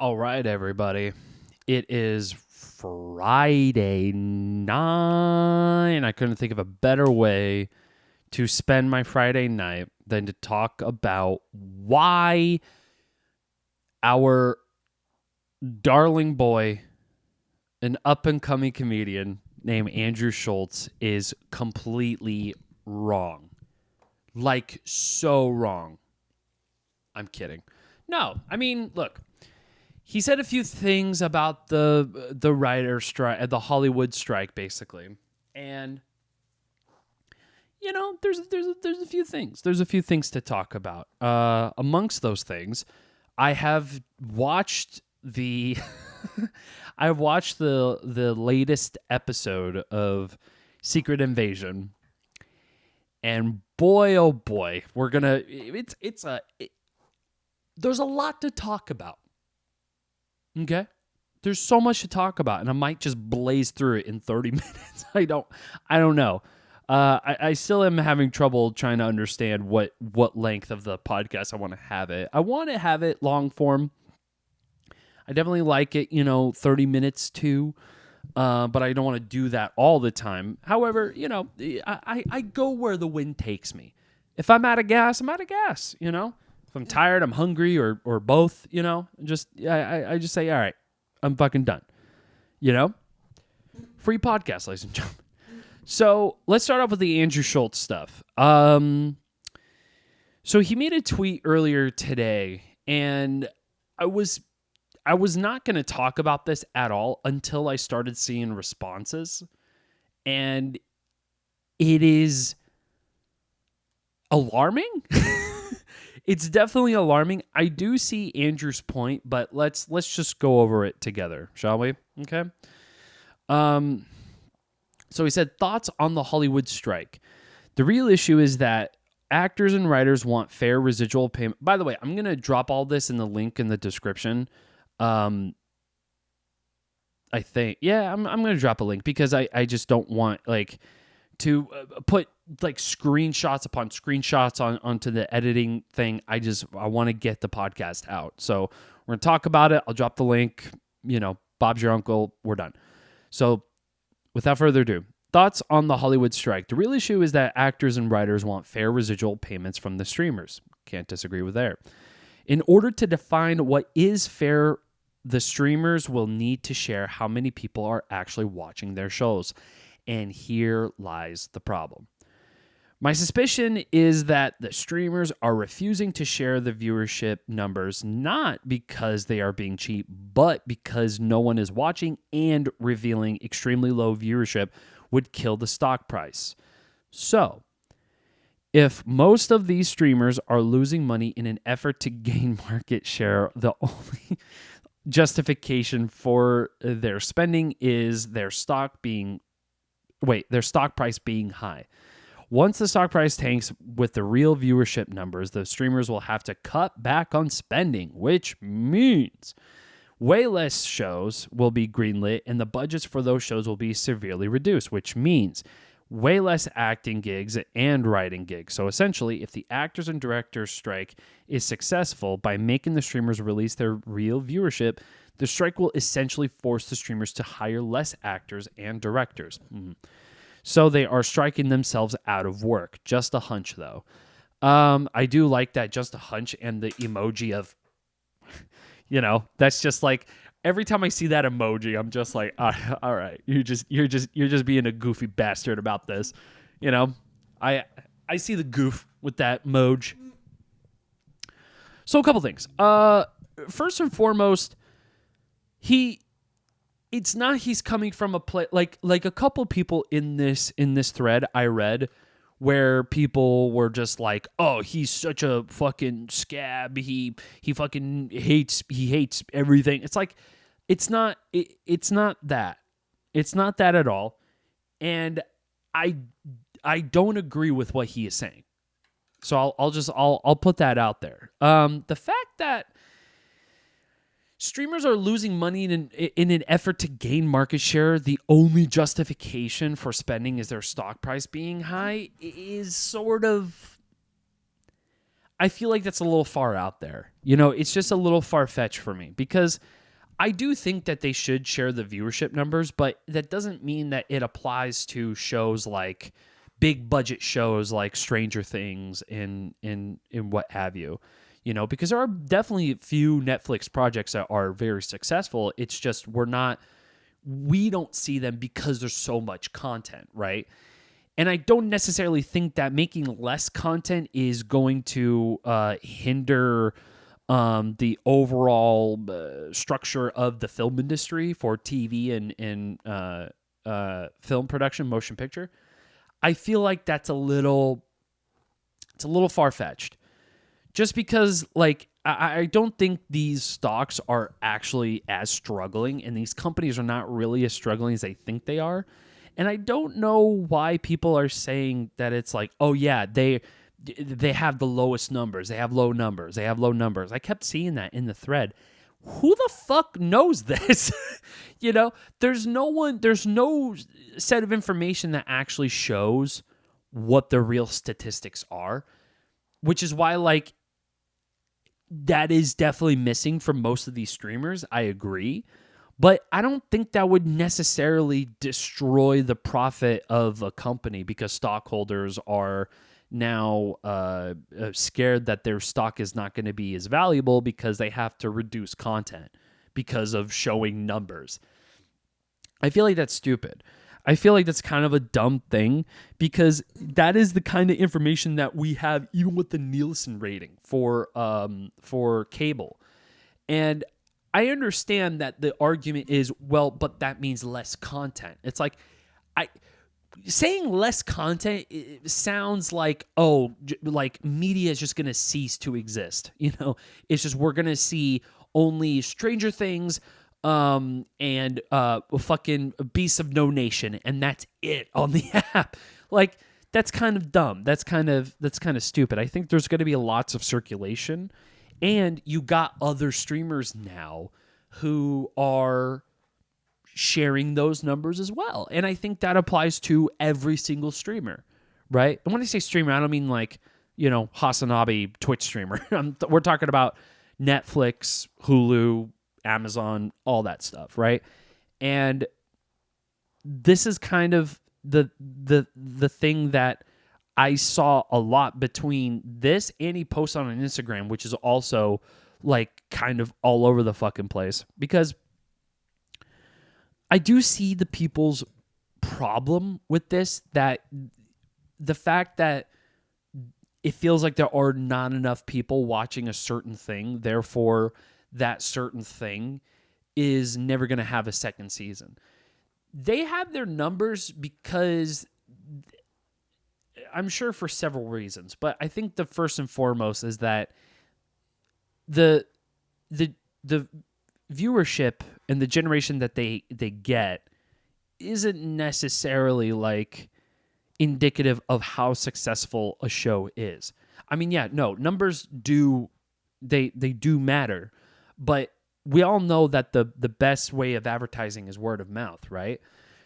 All right, everybody. It is Friday night. I couldn't think of a better way to spend my Friday night than to talk about why our darling boy, an up-and-coming comedian named Andrew Schultz, is completely wrong. Like, so wrong. I'm kidding. No, I mean, look. He said a few things about the writer strike, the Hollywood strike, basically, and there's a few things. There's a few things to talk about. Amongst those things, I have watched the the latest episode of Secret Invasion, and boy, oh boy, there's a lot to talk about. Okay? There's so much to talk about, and I might just blaze through it in 30 minutes. I don't know. I still am having trouble trying to understand what length of the podcast I want to have it. I want to have it long form. I definitely like it, 30 minutes too. But I don't want to do that all the time. However, I go where the wind takes me. If I'm out of gas, I'm out of gas, If I'm tired, I'm hungry, or both, I just say, all right, I'm fucking done. Free podcast, ladies and gentlemen. So let's start off with the Andrew Schultz stuff. So he made a tweet earlier today, and I was not going to talk about this at all until I started seeing responses, and it is alarming. It's definitely alarming. I do see Andrew's point, but let's just go over it together, shall we? Okay. So he said, thoughts on the Hollywood strike. The real issue is that actors and writers want fair residual payment. By the way, I'm going to drop all this in the link in the description. I think, I'm going to drop a link because I just don't want to put screenshots upon screenshots onto the editing thing. I want to get the podcast out. So we're going to talk about it. I'll drop the link. Bob's your uncle. We're done. So without further ado, thoughts on the Hollywood strike. The real issue is that actors and writers want fair residual payments from the streamers. Can't disagree with there. In order to define what is fair, the streamers will need to share how many people are actually watching their shows. And here lies the problem. My suspicion is that the streamers are refusing to share the viewership numbers, not because they are being cheap, but because no one is watching, and revealing extremely low viewership would kill the stock price. So, if most of these streamers are losing money in an effort to gain market share, the only justification for their spending is their stock price being high. Once the stock price tanks with the real viewership numbers, the streamers will have to cut back on spending, which means way less shows will be greenlit and the budgets for those shows will be severely reduced, which means way less acting gigs and writing gigs. So essentially, if the actors and directors strike is successful by making the streamers release their real viewership, the strike will essentially force the streamers to hire less actors and directors. So they are striking themselves out of work. Just a hunch, though. I do like that, just a hunch, and the emoji of, that's just like every time I see that emoji, I'm just like, all right, you're just being a goofy bastard about this. I see the goof with that emoji. So a couple things. First and foremost, it's not he's coming from a place like a couple people in this thread I read where people were just like, oh, he's such a fucking scab. He fucking hates everything. It's like, it's not that. It's not that at all. And I don't agree with what he is saying. So I'll put that out there. The fact that streamers are losing money in an effort to gain market share, the only justification for spending is their stock price being high, is sort of... I feel like that's a little far out there. You know, it's just a little far-fetched for me because I do think that they should share the viewership numbers, but that doesn't mean that it applies to shows like big budget shows like Stranger Things and what have you. You know, because there are definitely a few Netflix projects that are very successful. It's just we don't see them because there's so much content, right? And I don't necessarily think that making less content is going to hinder the overall structure of the film industry for TV and film production, motion picture. I feel like it's a little far-fetched. Just because, like, I don't think these stocks are actually as struggling, and these companies are not really as struggling as they think they are. And I don't know why people are saying that it's like, oh yeah, they have the lowest numbers. They have low numbers. They have low numbers. I kept seeing that in the thread. Who the fuck knows this? You know, there's no set of information that actually shows what the real statistics are, which is why, like, that is definitely missing from most of these streamers. I agree. But I don't think that would necessarily destroy the profit of a company because stockholders are now scared that their stock is not going to be as valuable because they have to reduce content because of showing numbers. I feel like that's stupid. I feel like that's kind of a dumb thing because that is the kind of information that we have even with the Nielsen rating for cable. And I understand that the argument is, well, but that means less content. It's like, saying less content, it sounds like, like media is just going to cease to exist. You know, it's just we're going to see only Stranger Things and fucking Beasts of No Nation, and that's it on the app. Like, that's kind of dumb. That's kind of stupid. I think there's going to be lots of circulation. And you got other streamers now who are sharing those numbers as well. And I think that applies to every single streamer, right? And when I say streamer, I don't mean like, you know, Hasanabe Twitch streamer. We're talking about Netflix, Hulu, Amazon, all that stuff, right? And this is kind of the thing that I saw a lot between this and he posts on Instagram, which is also like kind of all over the fucking place because I do see the people's problem with this, that the fact that it feels like there are not enough people watching a certain thing, therefore that certain thing is never going to have a second season. They have their numbers because I'm sure for several reasons, but I think the first and foremost is that the viewership and the generation that they get isn't necessarily like indicative of how successful a show is. I mean, yeah, no, numbers do they do matter, but we all know that the best way of advertising is word of mouth, right?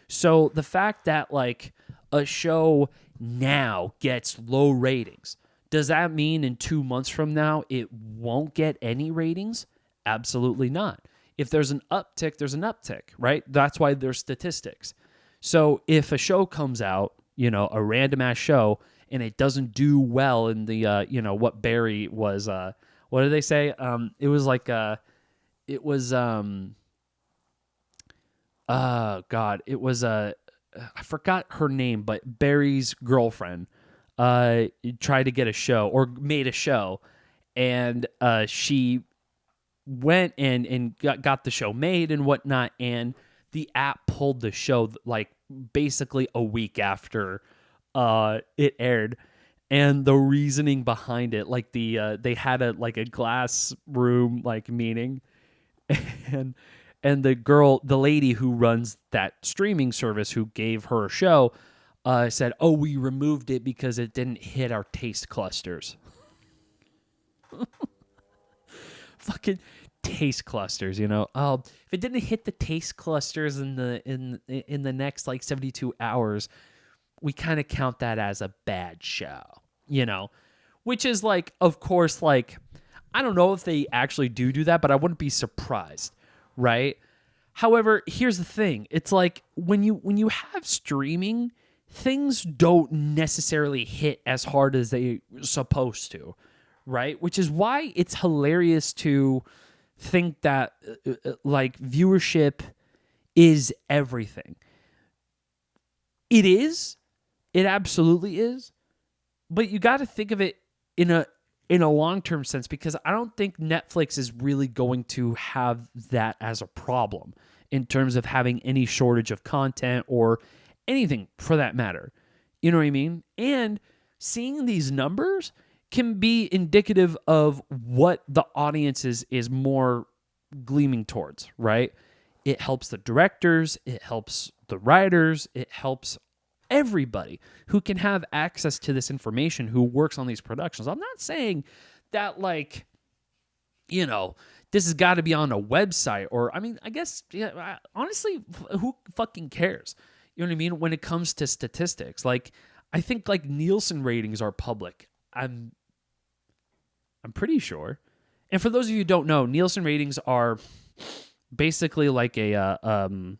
So the fact that like a show now gets low ratings, does that mean in 2 months from now it won't get any ratings? Absolutely not. If there's an uptick, there's an uptick, right? That's why there's statistics. So if a show comes out, you know, a random ass show, and it doesn't do well in the, you know, what Barry was, what did they say? It was like, it was, God, it was, I forgot her name, but Barry's girlfriend tried to get a show or made a show, and she went and got the show made and whatnot, and the app pulled the show like basically a week after it aired. And the reasoning behind it, like they had a glass room like meeting, and the lady who runs that streaming service who gave her a show said, "Oh, we removed it because it didn't hit our taste clusters." Fucking taste clusters, you know. Oh, if it didn't hit the taste clusters in the next like 72 hours, we kind of count that as a bad show, you know. which is like, of course, like, I don't know if they actually do that, but I wouldn't be surprised, right? However, here's the thing. It's like when you have streaming, things don't necessarily hit as hard as they supposed to, right? Which is why it's hilarious to think that like viewership is everything. It is. It absolutely is. But you got to think of it in a long-term sense, because I don't think Netflix is really going to have that as a problem in terms of having any shortage of content or anything for that matter. You know what I mean? And seeing these numbers can be indicative of what the audience is more gleaming towards, right? It helps the directors, it helps the writers, it helps everybody who can have access to this information who works on these productions. I'm not saying that, like, you know, this has got to be on a website, or, I mean, I guess, yeah, honestly, who fucking cares? You know what I mean? When it comes to statistics, like, I think like Nielsen ratings are public. I'm pretty sure. And for those of you who don't know, Nielsen ratings are basically like an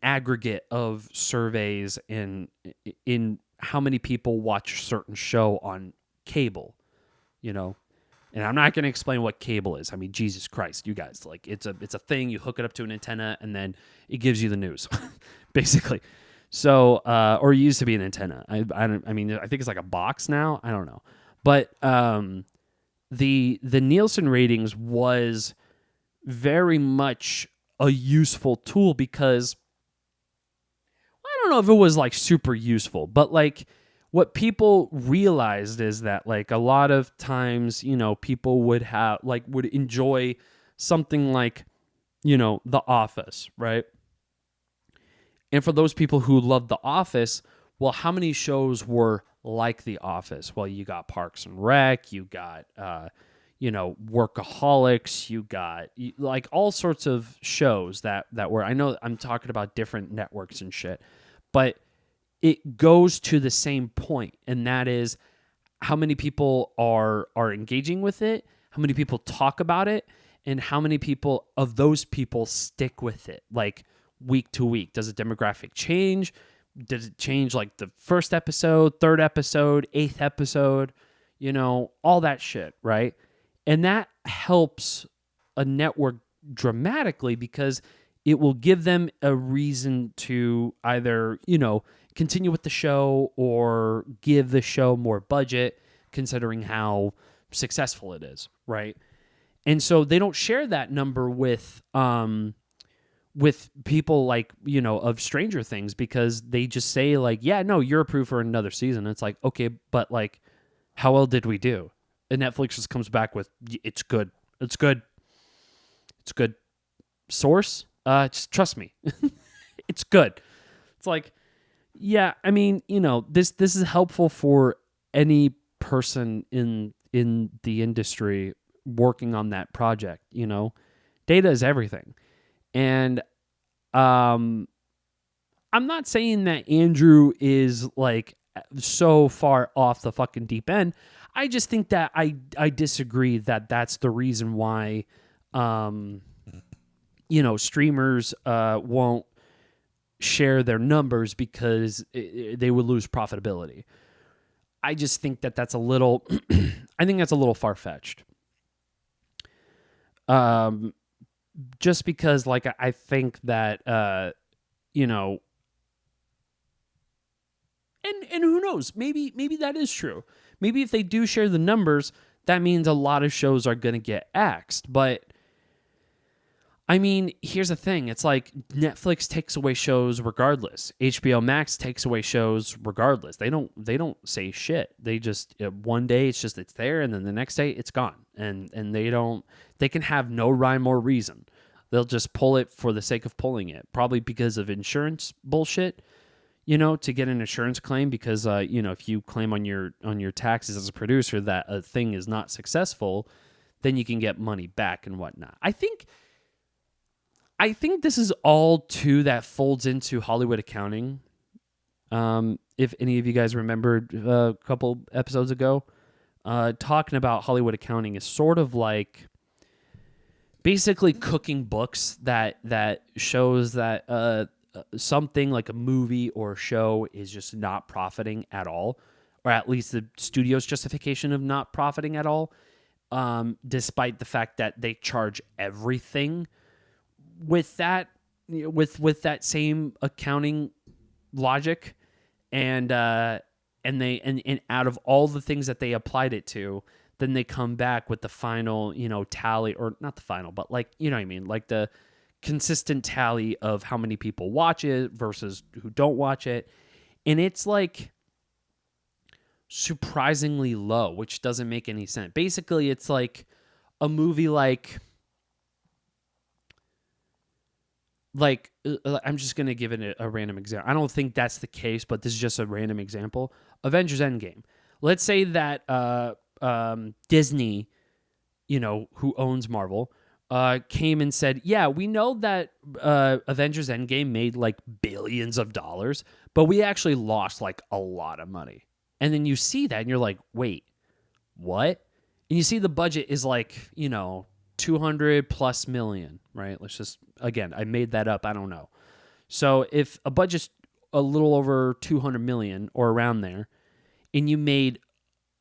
aggregate of surveys in how many people watch a certain show on cable, you know. And I'm not going to explain what cable is. I mean, Jesus Christ, you guys, like, it's a thing. You hook it up to an antenna and then it gives you the news, basically. So, or it used to be an antenna. I mean, I think it's like a box now. I don't know. But the Nielsen ratings was very much a useful tool, because I don't know if it was like super useful, but like what people realized is that like a lot of times, you know, people would enjoy something like, you know, The Office, right? And for those people who love The Office, well, how many shows were like The Office? Well, you got Parks and Rec, you got, you know, Workaholics, you got like all sorts of shows that were, I know I'm talking about different networks and shit, but it goes to the same point, and that is how many people are engaging with it, how many people talk about it, and how many people of those people stick with it, like week to week. Does the demographic change? Does it change like the first episode, third episode, eighth episode? You know, all that shit, right? And that helps a network dramatically, because it will give them a reason to either, you know, continue with the show or give the show more budget, considering how successful it is, right? And so they don't share that number with people like, you know, of Stranger Things, because they just say like, yeah, no, you're approved for another season. It's like, okay, but like, how well did we do? And Netflix just comes back with, it's good. It's good. It's good. Source? Just trust me. It's good. It's like, yeah, I mean, you know, this is helpful for any person in the industry working on that project, you know. Data is everything. And I'm not saying that Andrew is like so far off the fucking deep end. I just think that I disagree that that's the reason why you know, streamers won't share their numbers, because they would lose profitability. I just think that that's a little I think that's a little far-fetched. Just because like I think that you know, and who knows, maybe that is true. Maybe if they do share the numbers, that means a lot of shows are going to get axed. But I mean, here's the thing. It's like Netflix takes away shows regardless. HBO Max takes away shows regardless. They don't say shit. They just, one day it's there, and then the next day it's gone. And they can have no rhyme or reason. They'll just pull it for the sake of pulling it, probably because of insurance bullshit, you know, to get an insurance claim, because you know, if you claim on your taxes as a producer that a thing is not successful, then you can get money back and whatnot. I think this is all too that folds into Hollywood accounting. if any of you guys remembered a couple episodes ago, talking about Hollywood accounting is sort of like basically cooking books that shows that something like a movie or a show is just not profiting at all, or at least the studio's justification of not profiting at all, despite the fact that they charge everything with that with that same accounting logic, and out of all the things that they applied it to, then they come back with the final, tally, or not the final, but like, you know what I mean? Like the consistent tally of how many people watch it versus who don't watch it. And it's like surprisingly low, which doesn't make any sense. Basically, it's like a movie like I'm just going to give it a random example. I don't think that's the case, but this is just a random example. Avengers Endgame. Let's say that Disney, who owns Marvel, came and said, yeah, we know that Avengers Endgame made like billions of dollars, but we actually lost like a lot of money. And then you see that and you're like, wait, what? And you see the budget is like, 200 plus million, right? Let's just, again, I made that up. I don't know. So if a budget's a little over 200 million or around there, and you made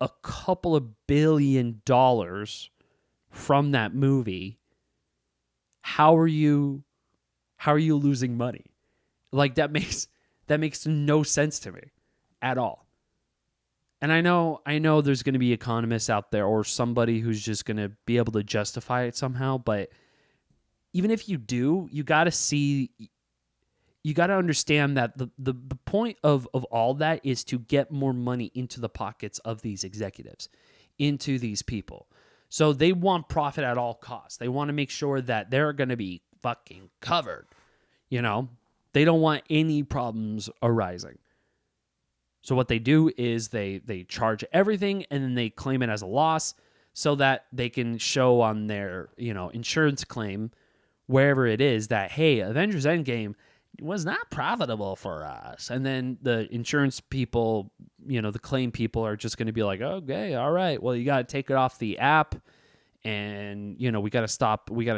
a couple of $1 billion from that movie, how are you losing money? Like that makes no sense to me at all. And I know there's going to be economists out there or somebody who's just going to be able to justify it somehow, but even if you do, you got to understand that the point of all that is to get more money into the pockets of these executives, into these people. So they want profit at all costs. They want to make sure that they're going to be fucking covered. They don't want any problems arising. So what they do is they charge everything and then they claim it as a loss so that they can show on their, insurance claim, wherever it is, that, hey, Avengers Endgame was not profitable for us. And then the insurance people, the claim people are just going to be like, okay, all right, well, you got to take it off the app and, we got to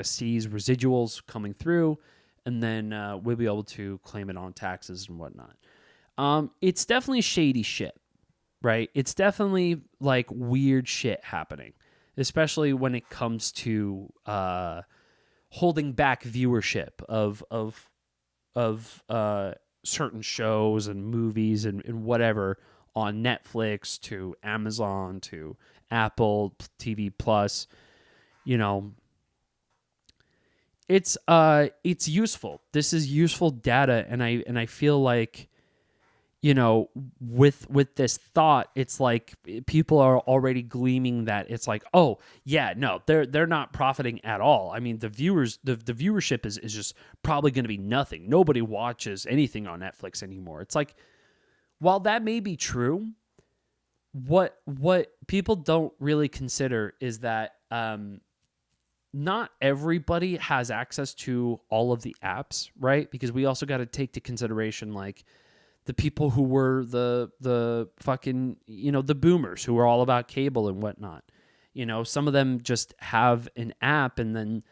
seize residuals coming through, and then we'll be able to claim it on taxes and whatnot. It's definitely shady shit, right? It's definitely like weird shit happening, especially when it comes to holding back viewership of certain shows and movies and whatever on Netflix to Amazon to Apple TV Plus. It's useful. This is useful data, and I feel like, with this thought, it's like people are already gleaming that it's like, oh yeah, no, they're not profiting at all. I mean, the viewership is just probably going to be nothing. Nobody watches anything on Netflix anymore. It's like, while that may be true, what people don't really consider is that not everybody has access to all of the apps, right? Because we also got to take to consideration like the people who were the fucking, the boomers who were all about cable and whatnot. Some of them just have an app and then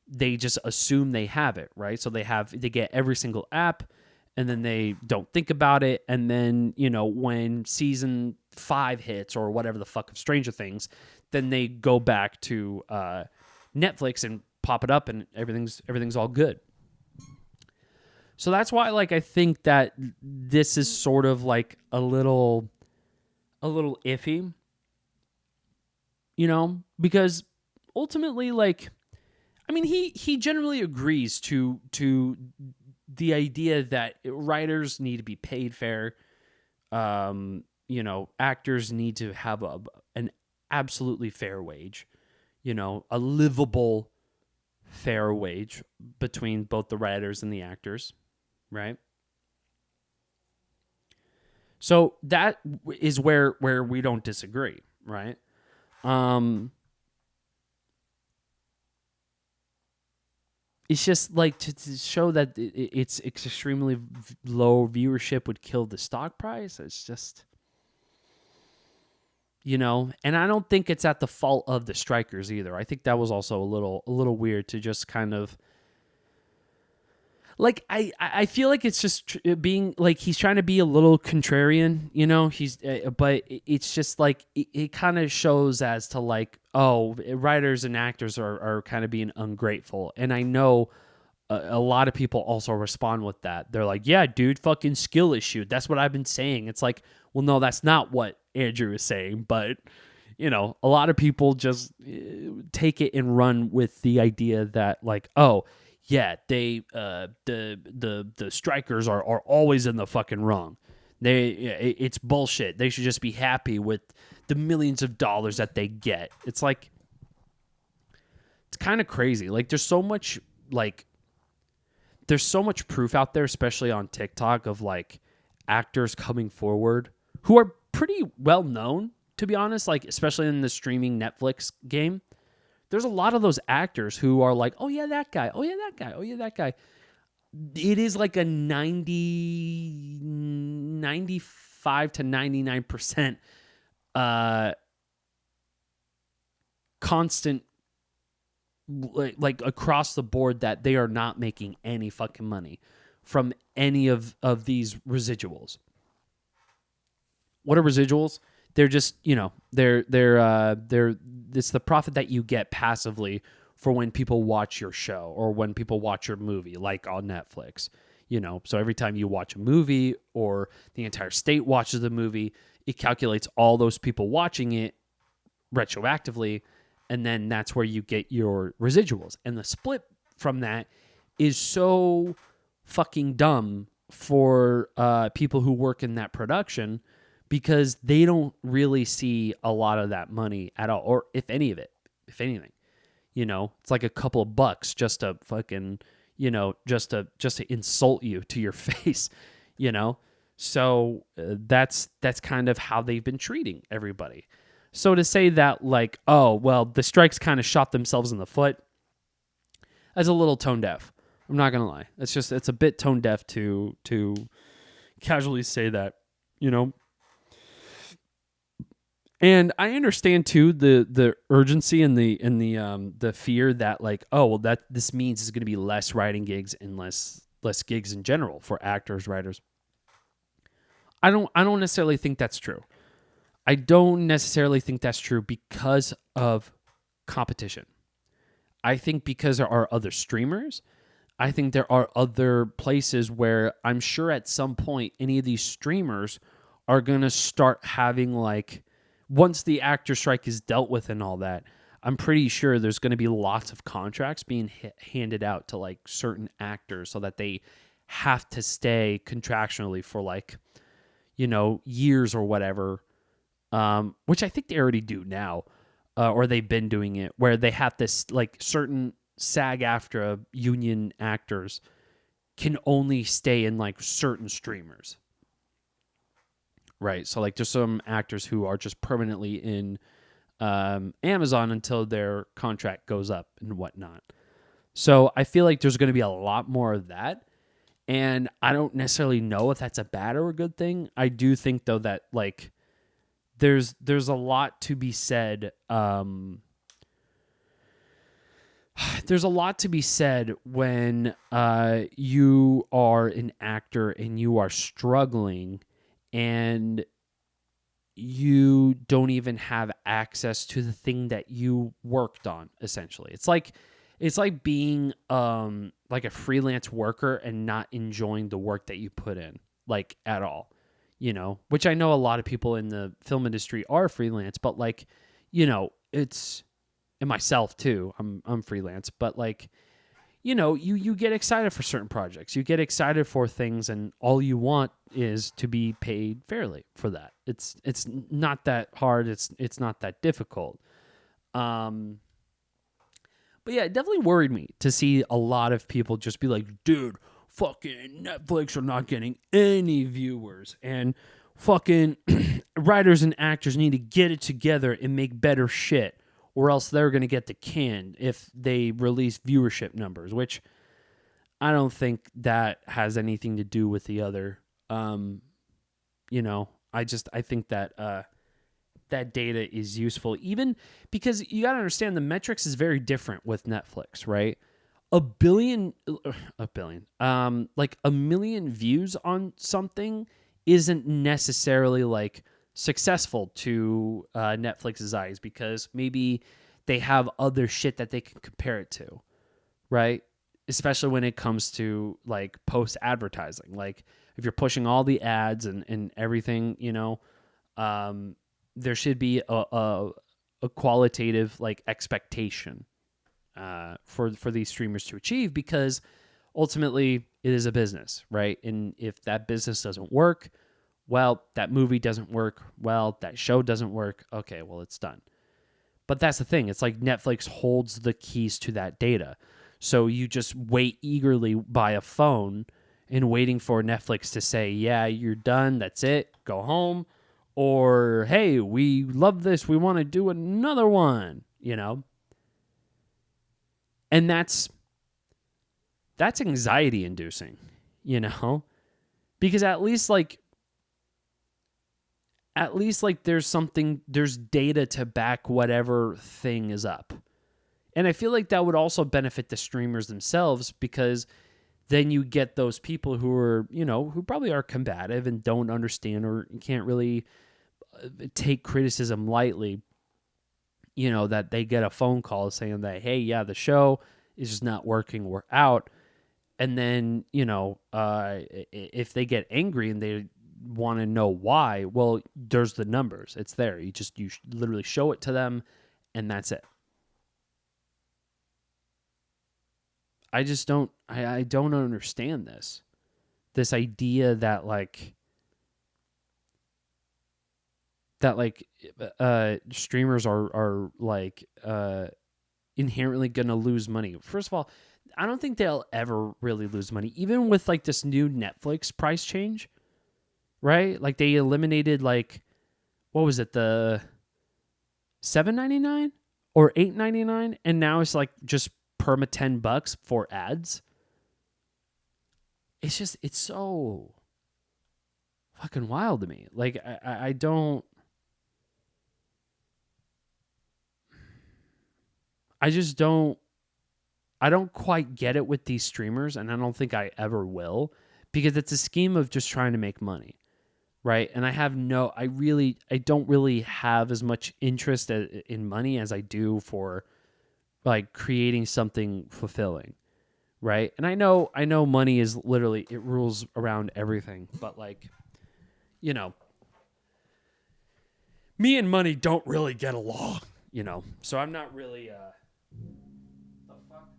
they just assume they have it, right? So they get every single app and then they don't think about it. And then, when season 5 hits or whatever the fuck of Stranger Things, then they go back to Netflix and pop it up and everything's all good. So that's why, like, I think that this is sort of like a little iffy, because ultimately, like, I mean, he generally agrees to the idea that writers need to be paid fair. Actors need to have an absolutely fair wage, a livable fair wage between both the writers and the actors. Right. So that is where we don't disagree, right? it's just like to show that it's extremely low viewership would kill the stock price. It's just, and I don't think it's at the fault of the strikers either. I think that was also a little weird to just kind of like I feel like it's just being like he's trying to be a little contrarian, but it's just like it kind of shows as to like, oh, writers and actors are kind of being ungrateful, and I know a lot of people also respond with that. They're like, yeah, dude, fucking skill issue. That's what I've been saying. It's like, well, no, that's not what Andrew is saying, but a lot of people just take it and run with the idea that like, oh, yeah, they the strikers are always in the fucking wrong. It's bullshit. They should just be happy with the millions of dollars that they get. It's like, it's kind of crazy. Like there's so much proof out there, especially on TikTok, of like actors coming forward who are pretty well known, to be honest, like especially in the streaming Netflix game. There's a lot of those actors who are like, oh, yeah, that guy. Oh, yeah, that guy. Oh, yeah, that guy. It is like a 95 to 99% constant, like across the board, that they are not making any fucking money from any of these residuals. What are residuals? They're just, they're it's the profit that you get passively for when people watch your show or when people watch your movie, like on Netflix. So every time you watch a movie or the entire state watches the movie, it calculates all those people watching it retroactively, and then that's where you get your residuals. And the split from that is so fucking dumb for people who work in that production, because they don't really see a lot of that money at all, or if any of it, if anything. It's like a couple of bucks just to fucking, just to insult you to your face, So that's kind of how they've been treating everybody. So to say that like, oh, well, the strikes kind of shot themselves in the foot, that's a little tone deaf. I'm not going to lie. It's a bit tone deaf to casually say that, And I understand too the urgency and the fear that like, oh, well, that this means it's going to be less writing gigs and less gigs in general for actors, writers. I don't necessarily think that's true. I don't necessarily think that's true because of competition. I think because there are other streamers. I think there are other places where I'm sure at some point any of these streamers are going to start having like, once the actor strike is dealt with and all that, I'm pretty sure there's going to be lots of contracts being handed out to like certain actors so that they have to stay contractually for like, years or whatever, which I think they already do now, or they've been doing it, where they have this like certain SAG-AFTRA union actors can only stay in like certain streamers. Right, so like there's some actors who are just permanently in Amazon until their contract goes up and whatnot. So I feel like there's going to be a lot more of that, and I don't necessarily know if that's a bad or a good thing. I do think though that like there's a lot to be said. There's a lot to be said when you are an actor and you are struggling and you don't even have access to the thing that you worked on, essentially. It's like being like a freelance worker and not enjoying the work that you put in, like at all, which I know a lot of people in the film industry are freelance, but like, it's, and myself too, I'm freelance, but like, you get excited for certain projects. You get excited for things, and all you want is to be paid fairly for that. It's not that hard. It's not that difficult. But yeah, it definitely worried me to see a lot of people just be like, dude, fucking Netflix are not getting any viewers, and fucking writers and actors need to get it together and make better shit, or else they're going to get the can if they release viewership numbers, which I don't think that has anything to do with the other. You know, I think that that data is useful, even because you got to understand the metrics is very different with Netflix, right? A billion, like a million views on something isn't necessarily like successful to Netflix's eyes, because maybe they have other shit that they can compare it to, right? Especially when it comes to like post advertising. Like if you're pushing all the ads and everything, you know, there should be a qualitative like expectation for these streamers to achieve, because ultimately it is a business, right? And if that business doesn't work, well, that movie doesn't work, well, that show doesn't work, okay, well, it's done. But that's the thing. It's like Netflix holds the keys to that data. So you just wait eagerly by a phone and waiting for Netflix to say, yeah, you're done. That's it. Go home. Or, hey, we love this. We want to do another one, you know? And that's anxiety inducing, you know? Because at least like there's data to back whatever thing is up. And I feel like that would also benefit the streamers themselves, because then you get those people who are, you know, who probably are combative and don't understand or can't really take criticism lightly, you know, that they get a phone call saying that, hey, yeah, the show is just not working, we're out. And then, you know, if they get angry and they want to know why, well, there's the numbers. It's there. You literally show it to them, and that's it. I just don't. I don't understand this idea that streamers are like inherently gonna lose money. First of all, I don't think they'll ever really lose money, even with like this new Netflix price change, right? Like they eliminated like, what was it, the $7.99 or $8.99, and now it's like just perma $10 for ads. It's so fucking wild to me. Like I don't. I just don't. I don't quite get it with these streamers, and I don't think I ever will, because it's a scheme of just trying to make money, right? And I don't really have as much interest in money as I do for like creating something fulfilling, right? And I know money is literally, it rules around everything, but like, you know, me and money don't really get along, you know. So I'm not really the fuck?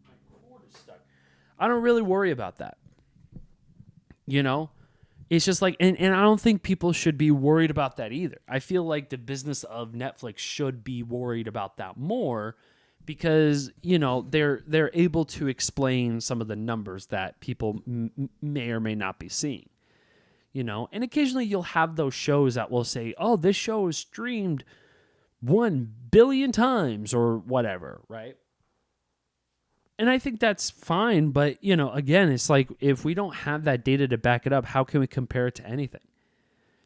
My cord is stuck. I don't really worry about that. You know? It's just like, and I don't think people should be worried about that either. I feel like the business of Netflix should be worried about that more, because, you know, they're able to explain some of the numbers that people may or may not be seeing. You know, and occasionally you'll have those shows that will say, "Oh, this show is streamed 1 billion times," or whatever, right? And I think that's fine, but you know, again, it's like if we don't have that data to back it up, how can we compare it to anything?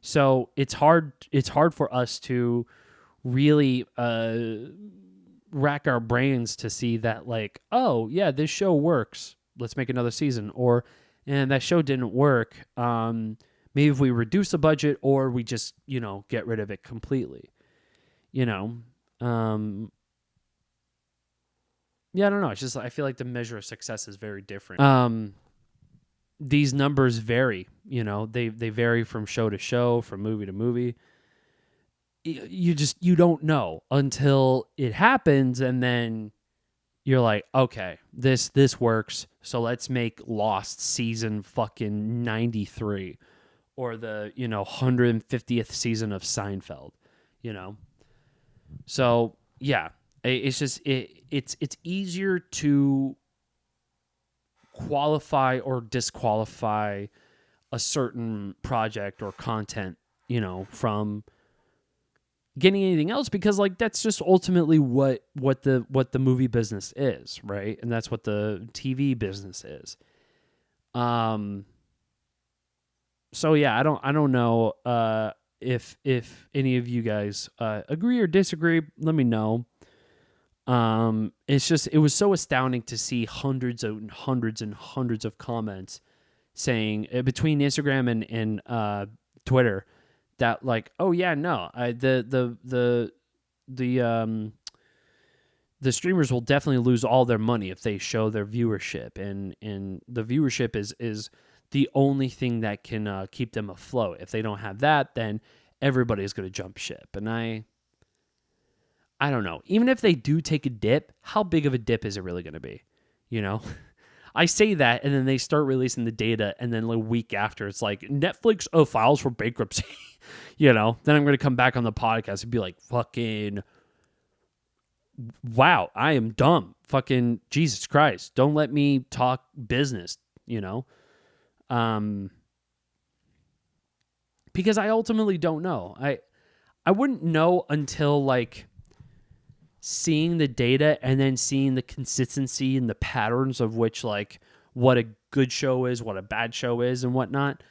So it's hard for us to really rack our brains to see that, like, oh yeah, this show works, let's make another season. Or, and that show didn't work, maybe if we reduce the budget, or we just, you know, get rid of it completely, you know. Yeah, I don't know. It's just, I feel like the measure of success is very different. These numbers vary, you know, they vary from show to show, from movie to movie. You don't know until it happens, and then you're like, okay, this works, so let's make Lost season fucking 93, or the, you know, 150th season of Seinfeld, you know. So yeah, it's just it's easier to qualify or disqualify a certain project or content, you know, from getting anything else, because like that's just ultimately what the movie business is, right? And that's what the TV business is. So yeah, I don't know if any of you guys agree or disagree. Let me know. It's just, it was so astounding to see hundreds and hundreds and hundreds of comments saying between Instagram and Twitter that like, oh yeah, no, the streamers will definitely lose all their money if they show their viewership, and the viewership is the only thing that can keep them afloat. If they don't have that, then everybody's going to jump ship. And I don't know. Even if they do take a dip, how big of a dip is it really going to be? You know, I say that, and then they start releasing the data, and then a week after, it's like Netflix files for bankruptcy. You know, then I'm going to come back on the podcast and be like, fucking, wow, I am dumb. Fucking Jesus Christ. Don't let me talk business, you know? Because I ultimately don't know. I wouldn't know until like seeing the data and then seeing the consistency and the patterns of which like what a good show is, what a bad show is, and whatnot.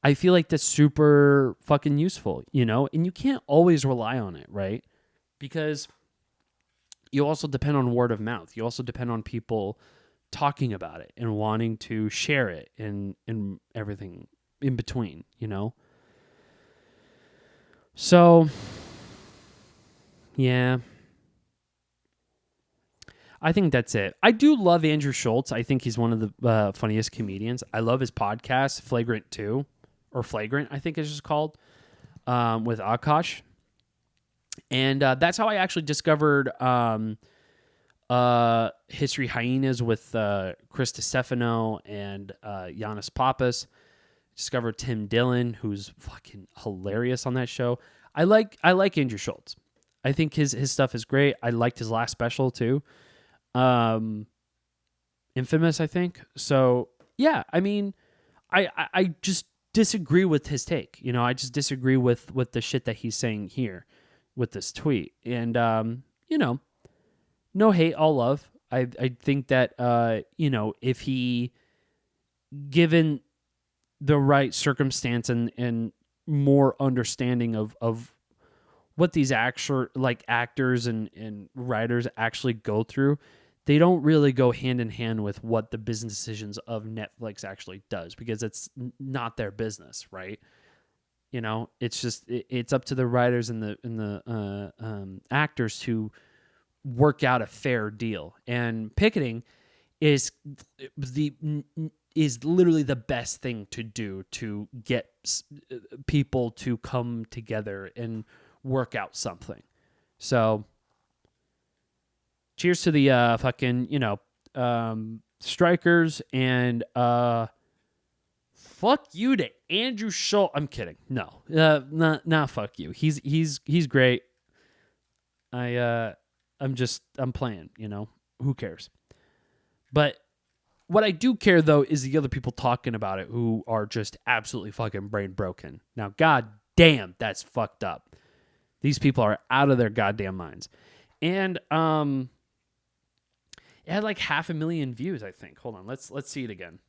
I feel like that's super fucking useful, you know? And you can't always rely on it, right? Because you also depend on word of mouth. You also depend on people talking about it and wanting to share it and everything in between, you know? So, yeah. I think that's it. I do love Andrew Schultz. I think he's one of the funniest comedians. I love his podcast, Flagrant 2, or Flagrant, I think it's just called, with Akash. And that's how I actually discovered History Hyenas with Chris DiStefano and Giannis Papas. Discovered Tim Dillon, who's fucking hilarious on that show. I like Andrew Schultz. I think his stuff is great. I liked his last special too. Infamous, I think. So yeah, I mean, I just disagree with his take. You know, I just disagree with the shit that he's saying here with this tweet. And you know, no hate, all love. I think that you know, if he given the right circumstance and more understanding of what these actors and writers actually go through, they don't really go hand in hand with what the business decisions of Netflix actually does, because it's not their business, right? You know, it's just it's up to the writers and the actors to work out a fair deal. And picketing is literally the best thing to do to get people to come together and work out something. So cheers to the fucking, you know, strikers, and fuck you to Andrew Schultz. I'm kidding. No. Not fuck you. He's great. I'm playing, you know. Who cares? But what I do care, though, is the other people talking about it who are just absolutely fucking brain broken. Now, god damn, that's fucked up. These people are out of their goddamn minds. And it had like 500,000 views, I think. Hold on, let's see it again.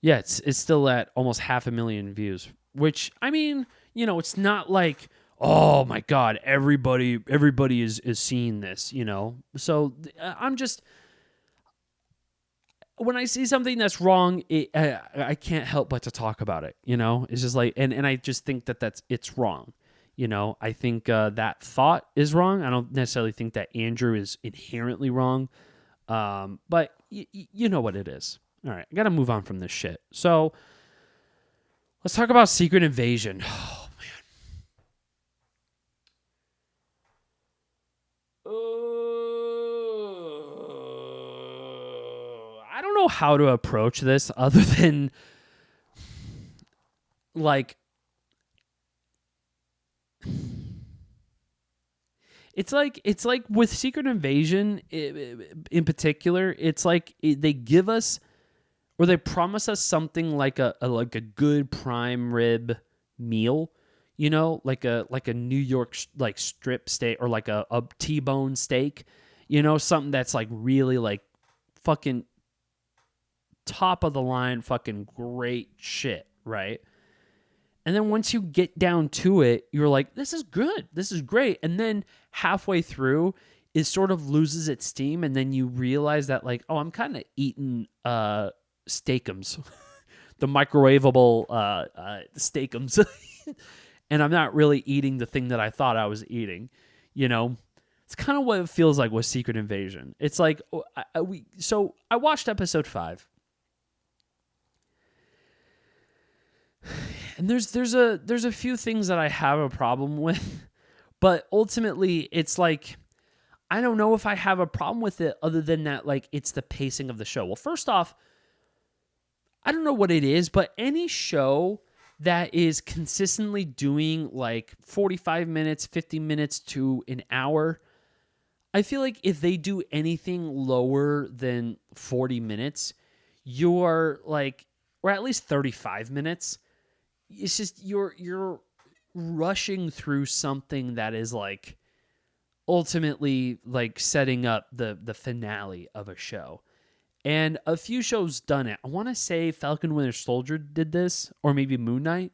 Yeah, it's still at almost 500,000 views, which, I mean, you know, it's not like, oh my god, everybody is seeing this, you know. So I'm just, when I see something that's wrong, I can't help but to talk about it, you know. It's just like, and I just think that it's wrong, you know. I think that thought is wrong. I don't necessarily think that Andrew is inherently wrong, but you know what it is. All right, I gotta move on from this shit. So let's talk about Secret Invasion. Oh man. I don't know how to approach this other than like, it's like with Secret Invasion in particular, it's like they give us, or they promise us something like a good prime rib meal, you know, like a New York like strip steak or like a T-bone steak, you know, something that's like really like fucking top of the line, fucking great shit, right? And then once you get down to it, you're like, this is good. This is great. And then halfway through, it sort of loses its steam. And then you realize that, like, oh, I'm kind of eating steakums, the microwavable steakums. And I'm not really eating the thing that I thought I was eating, you know? It's kind of what it feels like with Secret Invasion. It's like, so I watched episode 5. And there's a few things that I have a problem with, but ultimately it's like I don't know if I have a problem with it other than that like it's the pacing of the show. Well, first off, I don't know what it is, but any show that is consistently doing like 45 minutes, 50 minutes to an hour, I feel like if they do anything lower than 40 minutes, you're like, or at least 35 minutes, it's just you're rushing through something that is like ultimately like setting up the finale of a show. And a few shows done it. I want to say Falcon Winter Soldier did this, or maybe Moon Knight.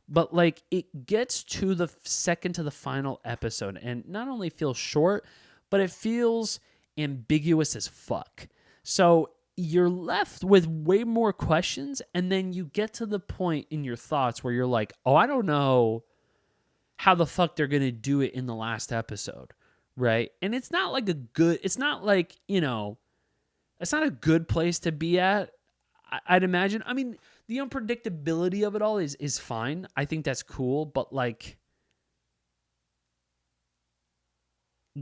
But like it gets to the second to the final episode and not only feels short, but it feels ambiguous as fuck. So you're left with way more questions, and then you get to the point in your thoughts where you're like, oh, I don't know how the fuck they're going to do it in the last episode, right? And it's not like it's not like, you know, it's not a good place to be at, I'd imagine. I mean, the unpredictability of it all is fine. I think that's cool, but like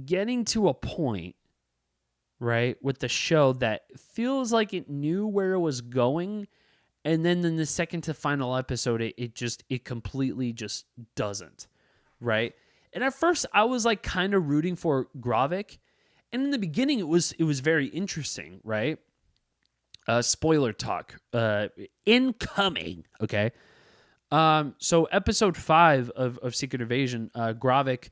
getting to a point, right, with the show that feels like it knew where it was going, and then in the second to final episode, it completely just doesn't, right? And at first, I was like kind of rooting for Gravik, and in the beginning, it was very interesting, right? Spoiler talk, incoming. Okay, so episode 5 of Secret Invasion, Gravik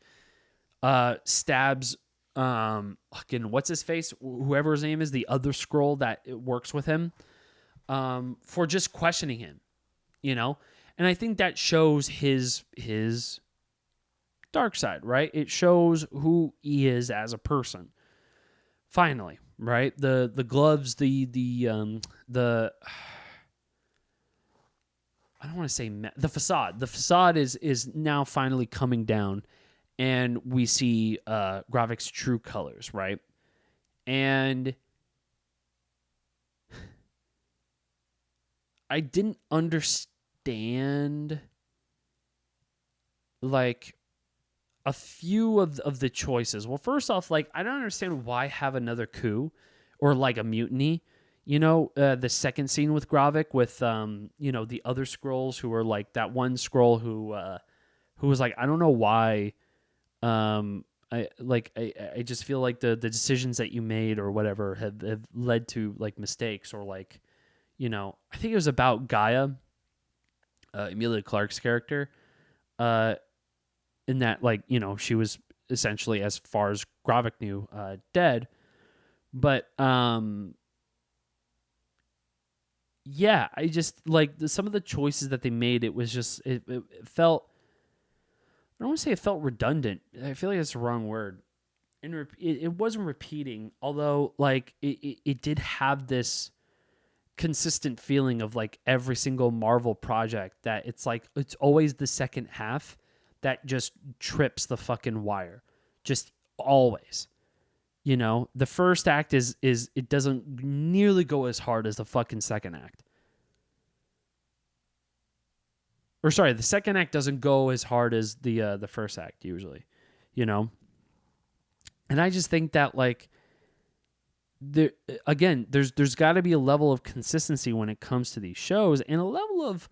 stabs fucking what's his face, whoever his name is, the other scroll that works with him, for just questioning him, you know. And I think that shows his dark side, right? It shows who he is as a person. Finally, right? The gloves, the I don't want to say the facade. The facade is now finally coming down, and we see Gravik's true colors, right? And I didn't understand like a few of the choices. Well, first off, like I don't understand why have another coup or like a mutiny. You know, the second scene with Gravik with you know, the other scrolls who were like that one scroll who was like, I don't know why. I just feel like the decisions that you made or whatever have led to like mistakes, or like, you know, I think it was about Gaia, Emilia Clarke's character, in that, like, you know, she was essentially, as far as Gravik knew, dead. But yeah, I just like some of the choices that they made. It was just it felt. I don't want to say it felt redundant. I feel like that's the wrong word. And it wasn't repeating, although like it did have this consistent feeling of like every single Marvel project that it's like it's always the second half that just trips the fucking wire. Just always. You know, the first act is it doesn't nearly go as hard as the fucking second act. Or sorry, the second act doesn't go as hard as the first act usually, you know? And I just think that like there's got to be a level of consistency when it comes to these shows, and a level of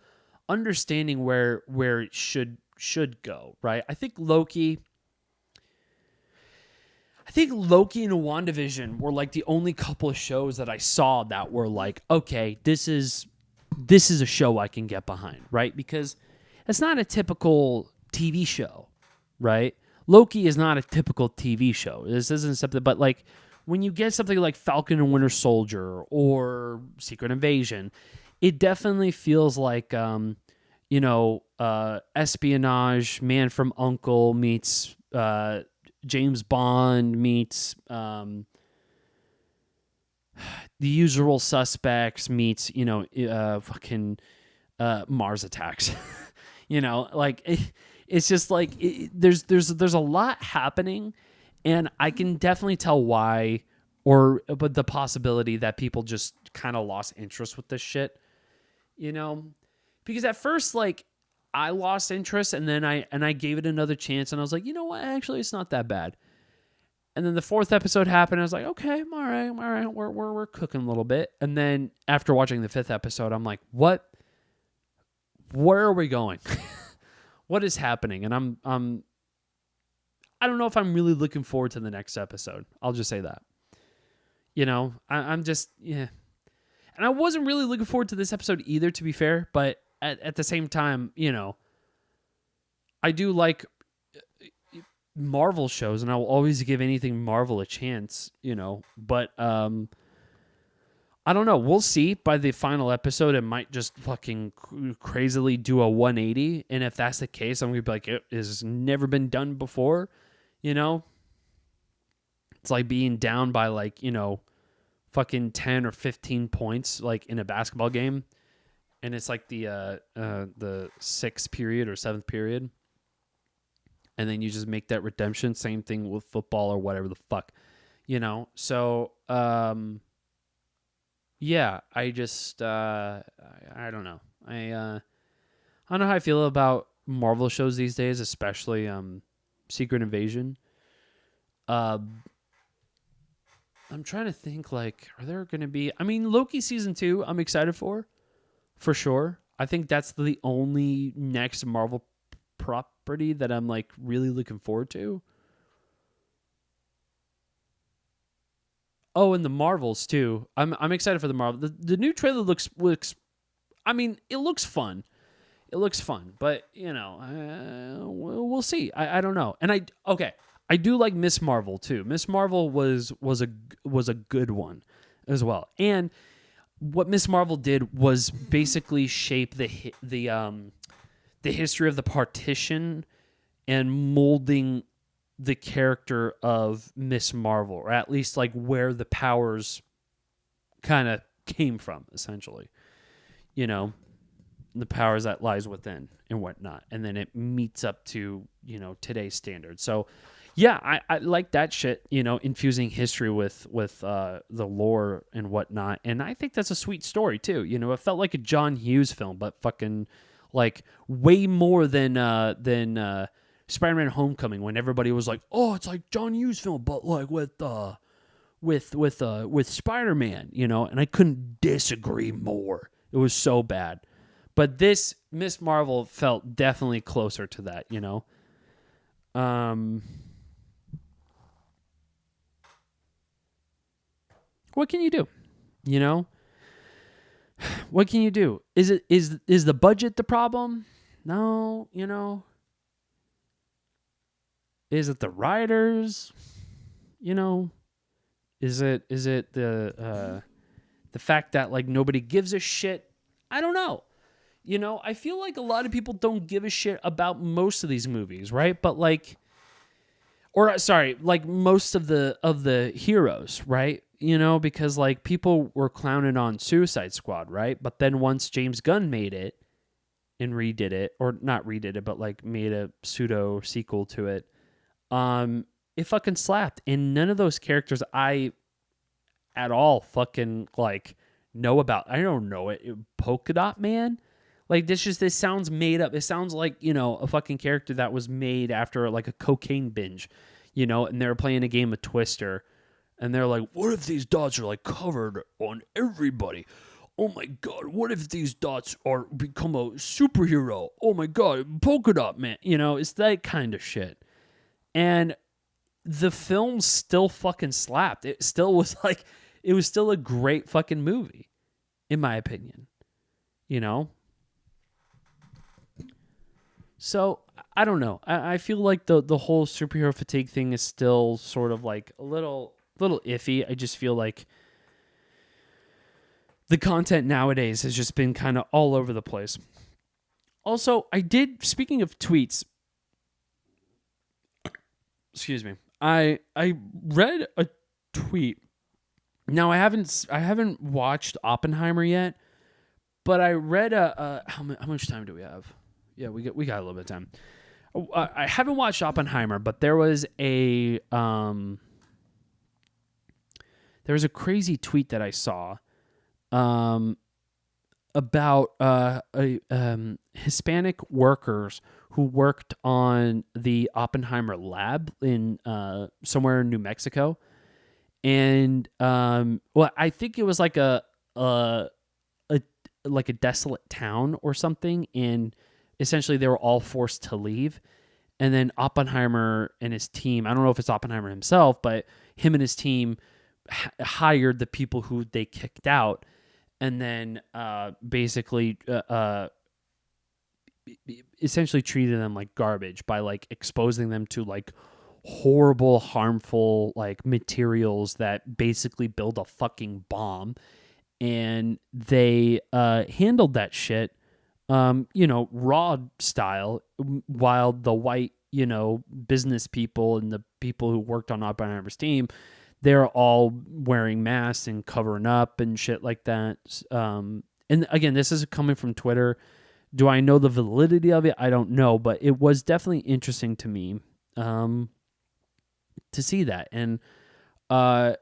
understanding where it should go, right? I think Loki and WandaVision were like the only couple of shows that I saw that were like, okay, this is a show I can get behind, right? Because it's not a typical TV show, right? Loki is not a typical TV show. This isn't something, but like when you get something like Falcon and Winter Soldier or Secret Invasion, it definitely feels like, espionage, Man from U.N.C.L.E. meets James Bond meets The Usual Suspects meets, fucking Mars Attacks. It's just like there's a lot happening, and I can definitely tell why, but the possibility that people just kind of lost interest with this shit, because at first, like, I lost interest, and then I gave it another chance, and I was like, you know what, actually, it's not that bad. And then the 4th episode happened. I was like, okay, all right, we're cooking a little bit. And then after watching the 5th episode, I'm like, what? Where are we going? What is happening? And I don't know if I'm really looking forward to the next episode. I'll just say that. I'm just, yeah. And I wasn't really looking forward to this episode either, to be fair. But at the same time, I do like Marvel shows, and I will always give anything Marvel a chance, But I don't know. We'll see. By the final episode, it might just fucking crazily do a 180. And if that's the case, I'm going to be like, it has never been done before. It's like being down by like, fucking 10 or 15 points, like in a basketball game. And it's like the 6th period or 7th period. And then you just make that redemption. Same thing with football or whatever the fuck, So, yeah, I just, I don't know. I don't know how I feel about Marvel shows these days, especially Secret Invasion. I'm trying to think, like, are there going to be... I mean, Loki Season 2, I'm excited for sure. I think that's the only next Marvel property that I'm, like, really looking forward to. Oh, and the Marvels too. I'm excited for the Marvel. The new trailer looks. I mean, it looks fun. But we'll see. I don't know. And I do like Miss Marvel too. Miss Marvel was a good one as well. And what Miss Marvel did was basically shape the history of the partition and molding the character of Miss Marvel, or at least like where the powers kind of came from, essentially. The powers that lies within and whatnot. And then it meets up to, today's standards. So yeah, I like that shit, infusing history with the lore and whatnot. And I think that's a sweet story too. It felt like a John Hughes film, but fucking like way more than Spider-Man Homecoming, when everybody was like, oh, it's like John Hughes film, but like with Spider-Man, and I couldn't disagree more. It was so bad. But this Miss Marvel felt definitely closer to that, What can you do? What can you do? Is the budget the problem? No, Is it the writers? Is it the fact that like nobody gives a shit? I don't know. I feel like a lot of people don't give a shit about most of these movies, right? But like most of the heroes, right? Because like people were clowning on Suicide Squad, right? But then once James Gunn made it and redid it, or not redid it, but like made a pseudo sequel to it, it fucking slapped. And none of those characters I at all fucking like know about. I don't know it. Polka Dot Man? Like this sounds made up. It sounds like, a fucking character that was made after like a cocaine binge, and they were playing a game of Twister, and they're like, what if these dots are like covered on everybody? Oh my God, what if these dots become a superhero? Oh my God, Polka Dot Man. It's that kind of shit. And the film still fucking slapped. It still was like, it was still a great fucking movie, in my opinion. So I don't know. I feel like the whole superhero fatigue thing is still sort of like a little iffy. I just feel like the content nowadays has just been kind of all over the place. Also, speaking of tweets, excuse me. I read a tweet. Now I haven't watched Oppenheimer yet, but I read how much time do we have? Yeah, we got a little bit of time. I haven't watched Oppenheimer, but there was a crazy tweet that I saw about Hispanic workers who worked on the Oppenheimer lab in somewhere in New Mexico, and I think it was like a desolate town or something, and essentially they were all forced to leave. And then Oppenheimer and his team, I don't know if it's Oppenheimer himself, but him and his team hired the people who they kicked out, and then basically essentially treated them like garbage by like exposing them to like horrible, harmful like materials that basically build a fucking bomb. And they handled that shit, raw style, while the white, business people and the people who worked on Oppenheimer's team, they're all wearing masks and covering up and shit like that. And again, this is coming from Twitter. Do I know the validity of it? I don't know, but it was definitely interesting to me to see that. And I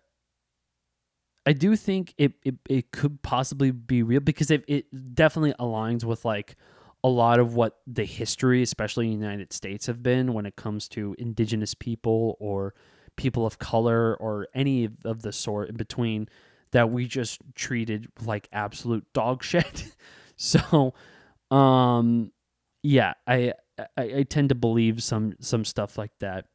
do think it could possibly be real, because it definitely aligns with like a lot of what the history, especially in the United States, have been when it comes to indigenous people or people of color or any of the sort in between, that we just treated like absolute dog shit. So, yeah, I tend to believe some stuff like that,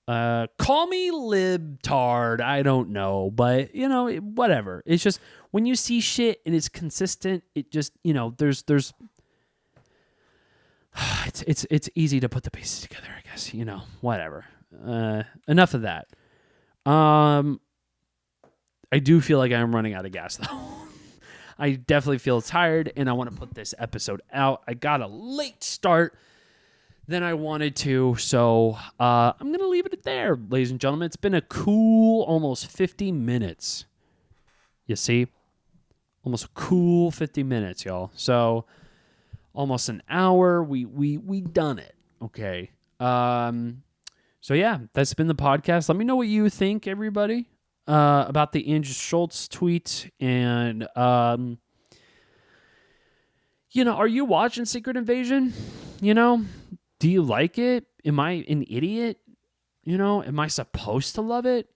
call me libtard, I don't know, but whatever. It's just when you see shit and it's consistent, it just, there's it's easy to put the pieces together, I guess, whatever. Enough of that. I do feel like I'm running out of gas though. I definitely feel tired, and I want to put this episode out. I got a late start than I wanted to, so I'm going to leave it there, ladies and gentlemen. It's been a cool almost 50 minutes. You see? Almost a cool 50 minutes, y'all. So almost an hour. We done it. Okay. So yeah, that's been the podcast. Let me know what you think, everybody, about the Andrew Schultz tweet. And, are you watching Secret Invasion? Do you like it? Am I an idiot? Am I supposed to love it?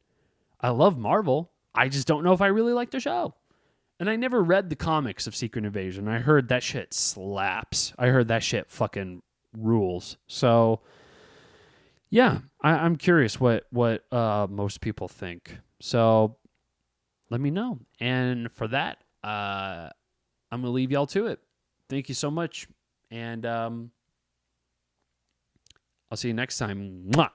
I love Marvel. I just don't know if I really like the show. And I never read the comics of Secret Invasion. I heard that shit slaps. I heard that shit fucking rules. So, yeah, I'm curious what most people think. So, let me know. And for that, I'm going to leave y'all to it. Thank you so much. And I'll see you next time. Mwah.